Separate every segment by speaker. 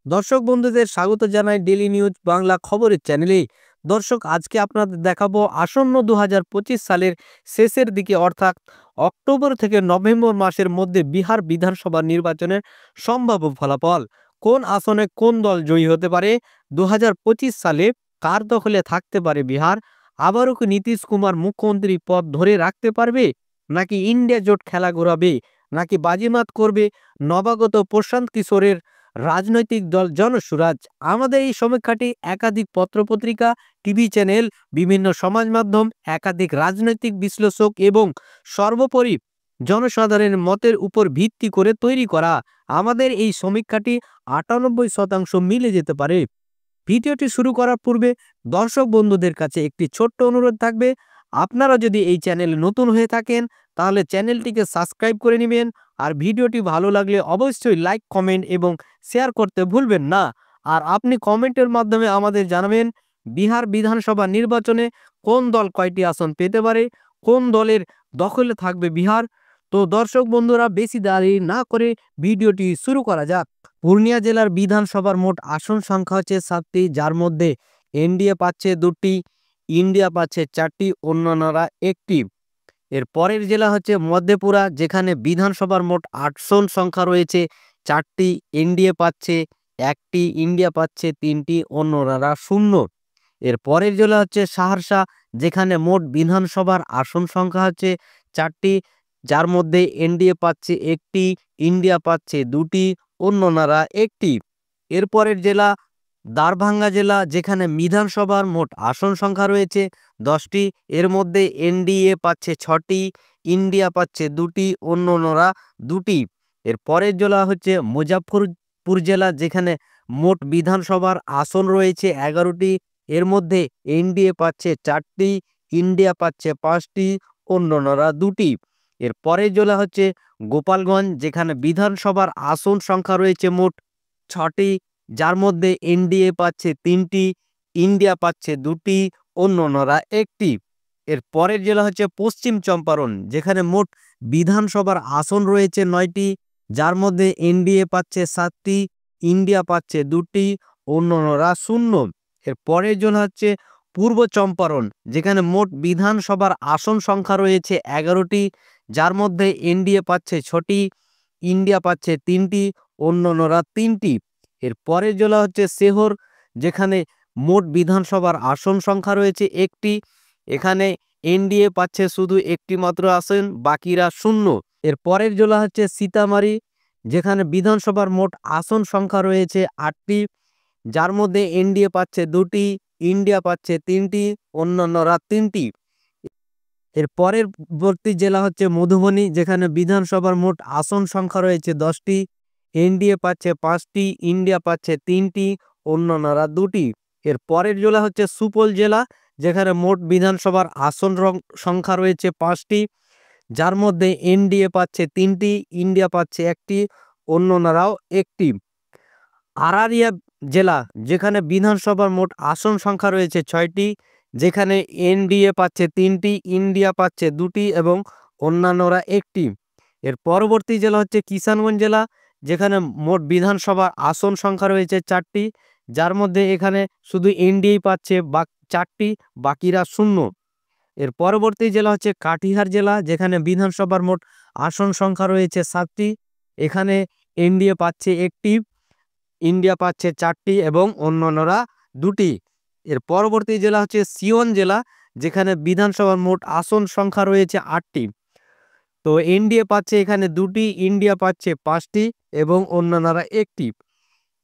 Speaker 1: দর্শক বন্ধুদের স্বাগত জানাই ডেইলি নিউজ বাংলা খবরের চ্যানেলে। দর্শক, আজকে আপনাদের দেখাবো আসন্ন 2025 সালের শেষের দিকে অর্থাৎ অক্টোবর থেকে নভেম্বর মাসের মধ্যে বিহার বিধানসভা নির্বাচনের সম্ভাব্য ফলাফল। কোন আসনে কোন দল জয়ী হতে পারে? 2025 সালে কার দখলে থাকতে পারে বিহার? আবারও কি নীতিশ কুমার মুখ্যমন্ত্রী পদ ধরে রাখতে পারবে, নাকি ইন্ডিয়া জোট খেলা ঘোরাবে, নাকি বাজিমাত করবে নবাগত প্রশান্ত কিশোরের রাজনৈতিক দল জনসুরাজ? আমাদের এই সমীক্ষাটি একাধিক পত্রপত্রিকা, টিভি চ্যানেল, বিভিন্ন সমাজ মাধ্যম, একাধিক রাজনৈতিক বিশ্লেষক এবং সর্বোপরি জনসাধারণের মতের উপর ভিত্তি করে তৈরি করা। আমাদের এই সমীক্ষাটি 98% মিলে যেতে পারে। ভিডিওটি শুরু করার পূর্বে দর্শক বন্ধুদের কাছে একটি ছোট্ট অনুরোধ থাকবে, আপনারা যদি এই চ্যানেলে নতুন হয়ে থাকেন তাহলে চ্যানেলটিকে সাবস্ক্রাইব করে নেবেন, আর ভিডিওটি ভালো লাগলে অবশ্যই লাইক, কমেন্ট এবং শেয়ার করতে ভুলবেন না। আর আপনি কমেন্টের মাধ্যমে আমাদের জানাবেন বিহার বিধানসভা নির্বাচনে কোন দল কয়টি আসন পেতে পারে, কোন দলের দখলে থাকবে বিহার। তো দর্শক বন্ধুরা, বেশি দেরি না করে ভিডিওটি শুরু করা যাক। পূর্ণিয়া জেলার বিধানসভার মোট আসন সংখ্যা হচ্ছে 7টি, যার মধ্যে এনডিএ পাচ্ছে 2টি, ইন্ডিয়া পাচ্ছে 4টি, অন্যান্যরা 1টি। এর পরের জেলা হচ্ছে মধেপুরা, যেখানে বিধানসভার মোট আসন সংখ্যা রয়েছে 4টি, এনডিএ পাচ্ছে 1টি, ইন্ডিয়া পাচ্ছে 3টি, অন্যরা 0। এর পরের জেলা হচ্ছে সাহারসা, যেখানে মোট বিধানসভার আসন সংখ্যা হচ্ছে 4টি, যার মধ্যে এনডিএ পাচ্ছে 1টি, ইন্ডিয়া পাচ্ছে 2টি, অন্যরা 1টি। এর পরের জেলা দারভাঙ্গা জেলা, যেখানে বিধানসভার মোট আসন সংখ্যা রয়েছে 10টি, এর মধ্যে এনডিএ পাচ্ছে 6টি, ইন্ডিয়া পাচ্ছে 2টি, অন্যরা 2টি। এর পরের জেলা হচ্ছে মুজাফফরপুর জেলা, যেখানে মোট বিধানসভার আসন রয়েছে 11টি, এর মধ্যে এনডিএ পাচ্ছে 4টি, ইন্ডিয়া পাচ্ছে 5টি, অন্যরা 2টি। এর পরের জেলা হচ্ছে গোপালগঞ্জ, যেখানে বিধানসভার আসন সংখ্যা রয়েছে মোট 6টি, যার মধ্যে এনডিএ পাচ্ছে 3টি, ইন্ডিয়া পাচ্ছে 2টি, অন্যরা 1টি। এর পরের জেলা হচ্ছে পশ্চিম চম্পারণ, যেখানে মোট বিধানসভার আসন রয়েছে 9টি, যার মধ্যে এনডিএ পাচ্ছে 7টি, ইন্ডিয়া পাচ্ছে 2টি, অন্যরা 0। এর পরের জেলা হচ্ছে পূর্ব চম্পারণ, যেখানে মোট বিধানসভার আসন সংখ্যা রয়েছে 11টি, যার মধ্যে এনডিএ পাচ্ছে 6টি, ইন্ডিয়া পাচ্ছে 3টি, অন্যরা 3টি। এর পরের জেলা হচ্ছে শেহর, যেখানে মোট বিধানসভার আসন সংখ্যা রয়েছে 1টি, এখানে এনডিএ পাচ্ছে শুধু 1টি মাত্র আসন, বাকিরা 0। এর পরের জেলা হচ্ছে সীতামারি, যেখানে বিধানসভার মোট আসন সংখ্যা রয়েছে 8টি, যার মধ্যে এনডিএ পাচ্ছে 2টি, ইন্ডিয়া পাচ্ছে 3টি, অন্যান্যরা 3টি। এর পরবর্তী জেলা হচ্ছে মধুবনী, যেখানে বিধানসভার মোট আসন সংখ্যা রয়েছে 10টি, এনডিএ পাচ্ছে 5টি, ইন্ডিয়া পাচ্ছে 3টি, অন্যান্যরা 2টি। এর পরের জেলা হচ্ছে সুপৌল জেলা, যেখানে মোট বিধানসভার আসন সংখ্যা রয়েছে 5টি, যার মধ্যে এনডিএ পাচ্ছে 3টি, ইন্ডিয়া পাচ্ছে 1টি, অন্যান্যরাও 1টি। আরারিয়া জেলা, যেখানে বিধানসভার মোট আসন সংখ্যা রয়েছে 6টি, যেখানে এনডিএ পাচ্ছে 3টি, ইন্ডিয়া পাচ্ছে 2টি এবং অন্যান্যরা 1টি। এর পরবর্তী জেলা হচ্ছে কিষানগঞ্জ জেলা, যেখানে মোট বিধানসভার আসন সংখ্যা রয়েছে 4টি, যার মধ্যে এখানে শুধু এনডিএ পাচ্ছে 4টি, বাকিরা 0। এর পরবর্তী জেলা হচ্ছে কাটিহার জেলা, যেখানে বিধানসভার মোট আসন সংখ্যা রয়েছে 7টি, এখানে এনডিএ পাচ্ছে 1টি, ইন্ডিয়া পাচ্ছে 4টি এবং অন্যান্যরা 2টি। এর পরবর্তী জেলা হচ্ছে সিওন জেলা, যেখানে বিধানসভার মোট আসন সংখ্যা রয়েছে 8টি, তো এনডিএ পাচ্ছে এখানে 2টি, ইন্ডিয়া পাচ্ছে 5টি এবং অন্যান্যরা 1টি।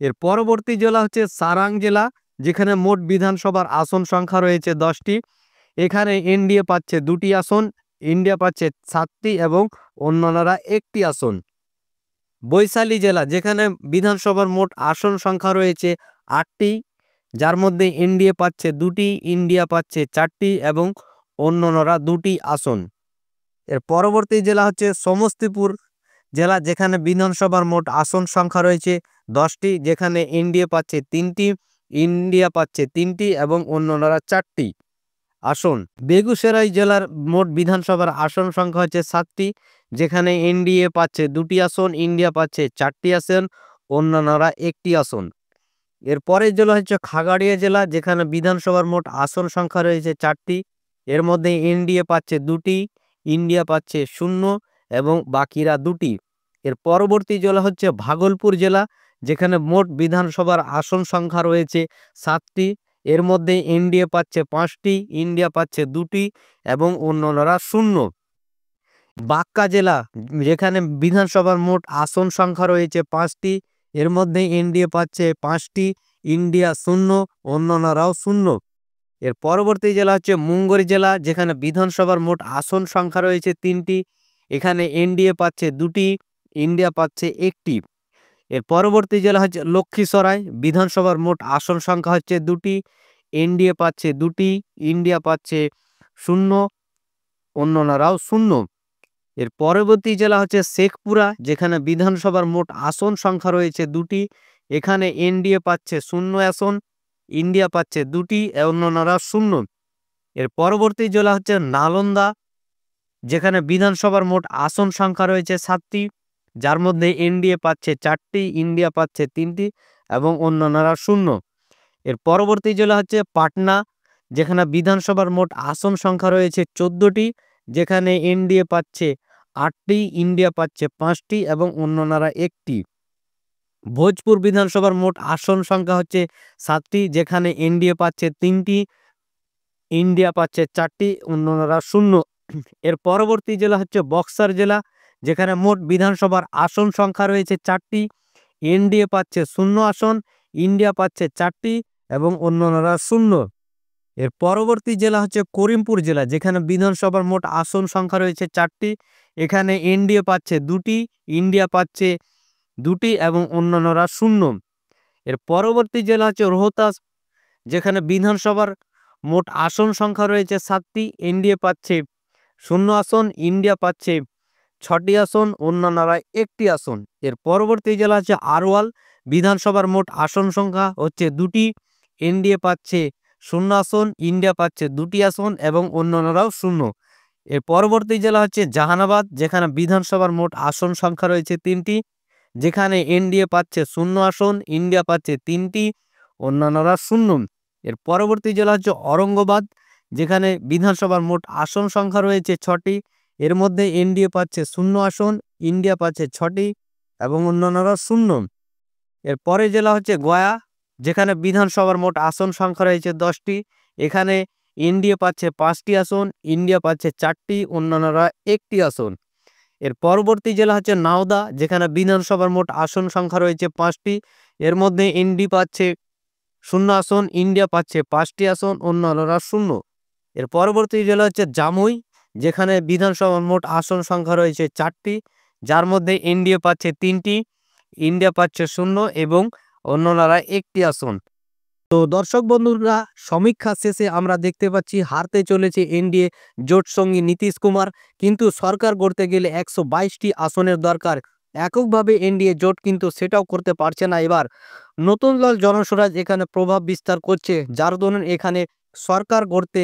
Speaker 1: এর পরবর্তী জেলা হচ্ছে সারাং জেলা, যেখানে মোট বিধানসভার আসন সংখ্যা রয়েছে 10টি, এখানে এনডিএ পাচ্ছে 2টি আসন, ইন্ডিয়া পাচ্ছে 7টি এবং অন্যান্যরা 1টি আসন। বৈশালী জেলা, যেখানে বিধানসভার মোট আসন সংখ্যা রয়েছে 8টি, যার মধ্যে এনডিএ পাচ্ছে 2টি, ইন্ডিয়া পাচ্ছে 4টি এবং অন্যান্যরা 2টি আসন। এর পরবর্তী জেলা হচ্ছে সমস্তিপুর জেলা, যেখানে বিধানসভার মোট আসন সংখ্যা রয়েছে 10টি, যেখানে এনডিএ পাচ্ছে 3টি, ইন্ডিয়া পাচ্ছে 3টি এবং অন্যান্যরা 4টি আসন। বেগুসরাই জেলার মোট বিধানসভার আসন সংখ্যা হচ্ছে 7টি, যেখানে এনডিএ পাচ্ছে 2টি আসন, ইন্ডিয়া পাচ্ছে 4টি আসন, অন্যান্যরা 1টি আসন। এর পরের জেলা হচ্ছে খাগড়িয়া জেলা, যেখানে বিধানসভার মোট আসন সংখ্যা রয়েছে 4টি। এর মধ্যে এনডিএ পাচ্ছে 2টি, ইন্ডিয়া পাচ্ছে 0 এবং বাকিরা 2টি। এর পরবর্তী জেলা হচ্ছে ভাগলপুর জেলা, যেখানে মোট বিধানসভার আসন সংখ্যা রয়েছে 7টি। এর মধ্যে এনডিএ পাচ্ছে 5টি, ইন্ডিয়া পাচ্ছে 2টি এবং অন্যান্যরা 0। বাঁকা জেলা, যেখানে বিধানসভার মোট আসন সংখ্যা রয়েছে 5টি। এর মধ্যে এনডিএ পাচ্ছে 5টি, ইন্ডিয়া 0, অন্যান্যরাও 0। এর পরবর্তী জেলা হচ্ছে মুঙ্গের জেলা, যেখানে বিধানসভার মোট আসন সংখ্যা রয়েছে 3টি। এখানে এনডিএ পাচ্ছে 2টি, ইন্ডিয়া পাচ্ছে 1টি। এর পরবর্তী জেলা হচ্ছে লক্ষ্মীসরাই, বিধানসভার মোট আসন সংখ্যা হচ্ছে 2টি, এনডিএ পাচ্ছে 2টি, ইন্ডিয়া পাচ্ছে 0, অন্যান্যরাও 0। এর পরবর্তী জেলা হচ্ছে শেখপুরা, যেখানে বিধানসভার মোট আসন সংখ্যা রয়েছে 2টি। এখানে এনডিএ পাচ্ছে 0 আসন, ইন্ডিয়া পাচ্ছে 2টি, অন্যান্যরা 0। এর পরবর্তী জেলা হচ্ছে নালন্দা, যেখানে বিধানসভার মোট আসন সংখ্যা রয়েছে 7টি, যার মধ্যে এনডিএ পাচ্ছে 4টি, ইন্ডিয়া পাচ্ছে 3টি এবং অন্যান্যরা 0। এর পরবর্তী জেলা হচ্ছে পাটনা, যেখানে বিধানসভার মোট আসন সংখ্যা রয়েছে 14টি, যেখানে এনডিএ পাচ্ছে 8টি, ইন্ডিয়া পাচ্ছে 5টি এবং অন্যান্যরা 1টি। ভোজপুর বিধানসভার মোট আসন সংখ্যা হচ্ছে 7টি, যেখানে এনডিএ পাচ্ছে 3টি, ইন্ডিয়া পাচ্ছে 4টি, অন্যান্যরা 0। এর পরবর্তী জেলা হচ্ছে বক্সার জেলা, যেখানে মোট বিধানসভার আসন সংখ্যা রয়েছে 4টি। এনডিএ পাচ্ছে 0 আসন, ইন্ডিয়া পাচ্ছে 4টি এবং অন্যান্যরা 0। এর পরবর্তী জেলা হচ্ছে করিমপুর জেলা, যেখানে বিধানসভার মোট আসন সংখ্যা রয়েছে 4টি। এখানে এনডিএ পাচ্ছে 2টি, ইন্ডিয়া পাচ্ছে 2টি এবং অন্যান্যরা 0। এর পরবর্তী জেলা হচ্ছে রোহতাস, যেখানে বিধানসভার মোট আসন সংখ্যা রয়েছে 7টি। এনডিএ পাচ্ছে 0 আসন, ইন্ডিয়া পাচ্ছে 6টি আসন, অন্যান্যরা 1টি আসন। এর পরবর্তী জেলা হচ্ছে আরওয়াল, বিধানসভার মোট আসন সংখ্যা হচ্ছে 2টি। এনডিএ পাচ্ছে 0 আসন, ইন্ডিয়া পাচ্ছে 2টি আসন এবং অন্যান্যরাও 0। এর পরবর্তী জেলা হচ্ছে জাহানাবাদ, যেখানে বিধানসভার মোট আসন সংখ্যা রয়েছে 3টি। যেখানে এনডিএ পাচ্ছে 0 আসন, ইন্ডিয়া পাচ্ছে 3টি, অন্যান্যরা 0। এর পরবর্তী জেলা হচ্ছে ঔরঙ্গাবাদ, যেখানে বিধানসভার মোট আসন সংখ্যা রয়েছে 6টি। এর মধ্যে এনডিএ পাচ্ছে 0 আসন, ইন্ডিয়া পাচ্ছে 6টি এবং অন্যান্যরা 0। এর পরের জেলা হচ্ছে গয়া, যেখানে বিধানসভার মোট আসন সংখ্যা রয়েছে 10টি। এখানে এনডিএ পাচ্ছে 5টি আসন, ইন্ডিয়া পাচ্ছে 4টি, অন্যান্যরা 1টি আসন। এর পরবর্তী জেলা হচ্ছে নাওদা, যেখানে বিধানসভার মোট আসন সংখ্যা রয়েছে 5টি। এর মধ্যে এনডি পাচ্ছে 0 আসন, ইন্ডিয়া পাচ্ছে 5টি আসন, অন্যান্যরা 0। এর পরবর্তী জেলা হচ্ছে জামুই, যেখানে বিধানসভার মোট আসন সংখ্যা রয়েছে 4টি, যার মধ্যে এনডিএ পাচ্ছে 3টি, ইন্ডিয়া পাচ্ছে 0 এবং অন্যান্যরা 1টি আসন। তো দর্শক বন্ধুরা, সমীক্ষা শেষে আমরা দেখতে পাচ্ছি হারতে চলেছে এনডিএ জোট সঙ্গী নীতিশ কুমার, কিন্তু সরকার গড়তে গেলে 122টি আসনের দরকার। এককভাবে এনডিএ জোট কিন্তু সেটাও করতে পারছে না। এবার নতুন দল জনস্বরাজ এখানে প্রভাব বিস্তার করছে, যার দরুন এখানে সরকার গড়তে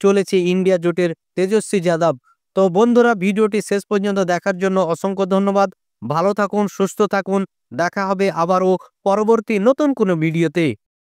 Speaker 1: চলেছে ইন্ডিয়া জোটের তেজস্বী যাদব। তো বন্ধুরা, ভিডিওটি শেষ পর্যন্ত দেখার জন্য অসংখ্য ধন্যবাদ। ভালো থাকুন, সুস্থ থাকুন, দেখা হবে আবারও পরবর্তী নতুন কোনো ভিডিওতে।